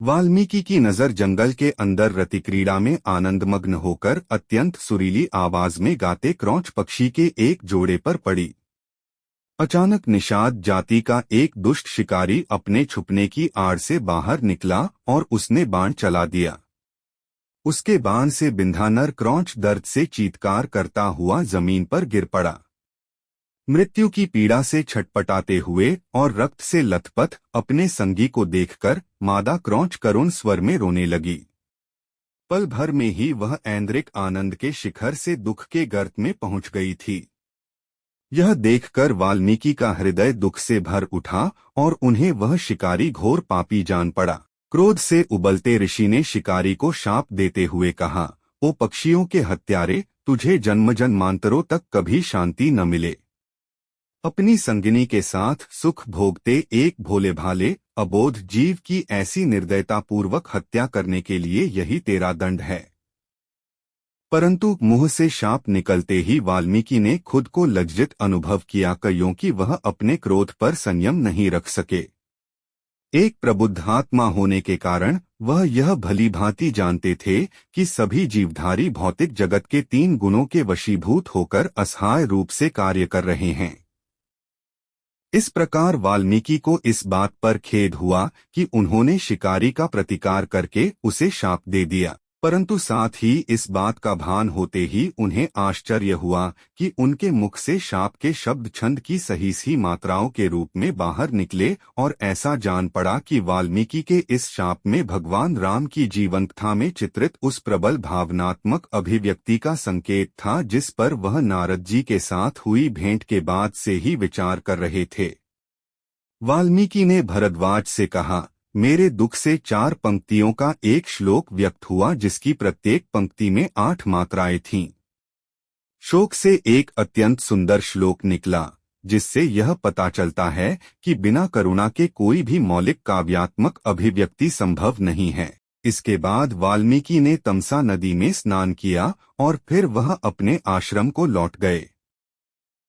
वाल्मीकि की नजर जंगल के अंदर रतिक्रीड़ा में आनंदमग्न होकर अत्यंत सुरीली आवाज में गाते क्रौंच पक्षी के एक जोड़े पर पड़ी। अचानक निषाद जाति का एक दुष्ट शिकारी अपने छुपने की आड़ से बाहर निकला और उसने बाण चला दिया। उसके बाण से बिंधा नर क्रौंच दर्द से चीत्कार करता हुआ जमीन पर गिर पड़ा। मृत्यु की पीड़ा से छटपटाते हुए और रक्त से लथपथ अपने संगी को देखकर मादा क्रौंच करुण स्वर में रोने लगी। पल भर में ही वह ऐन्द्रिक आनंद के शिखर से दुख के गर्त में पहुंच गई थी। यह देखकर वाल्मीकि का हृदय दुख से भर उठा और उन्हें वह शिकारी घोर पापी जान पड़ा। क्रोध से उबलते ऋषि ने शिकारी को शाप देते हुए कहा, ओ पक्षियों के हत्यारे, तुझे जन्म जन्मांतरों तक कभी शांति न मिले। अपनी संगिनी के साथ सुख भोगते एक भोले भाले अबोध जीव की ऐसी निर्दयतापूर्वक हत्या करने के लिए यही तेरा दंड है। परंतु मुंह से शाप निकलते ही वाल्मीकि ने खुद को लज्जित अनुभव किया, क्योंकि वह अपने क्रोध पर संयम नहीं रख सके। एक प्रबुद्धात्मा होने के कारण वह यह भली भांति जानते थे कि सभी जीवधारी भौतिक जगत के 3 गुणों के वशीभूत होकर असहाय रूप से कार्य कर रहे हैं। इस प्रकार वाल्मीकि को इस बात पर खेद हुआ कि उन्होंने शिकारी का प्रतिकार करके उसे शाप दे दिया, परंतु साथ ही इस बात का भान होते ही उन्हें आश्चर्य हुआ कि उनके मुख से शाप के शब्द छंद की सही सी मात्राओं के रूप में बाहर निकले, और ऐसा जान पड़ा कि वाल्मीकि के इस शाप में भगवान राम की जीवंतता में चित्रित उस प्रबल भावनात्मक अभिव्यक्ति का संकेत था जिस पर वह नारद जी के साथ हुई भेंट के बाद से ही विचार कर रहे थे। वाल्मीकि ने भरद्वाज से कहा, मेरे दुख से 4 पंक्तियों का एक श्लोक व्यक्त हुआ जिसकी प्रत्येक पंक्ति में 8 मात्राएं थीं। शोक से एक अत्यंत सुंदर श्लोक निकला जिससे यह पता चलता है कि बिना करुणा के कोई भी मौलिक काव्यात्मक अभिव्यक्ति संभव नहीं है। इसके बाद वाल्मीकि ने तमसा नदी में स्नान किया और फिर वह अपने आश्रम को लौट गए।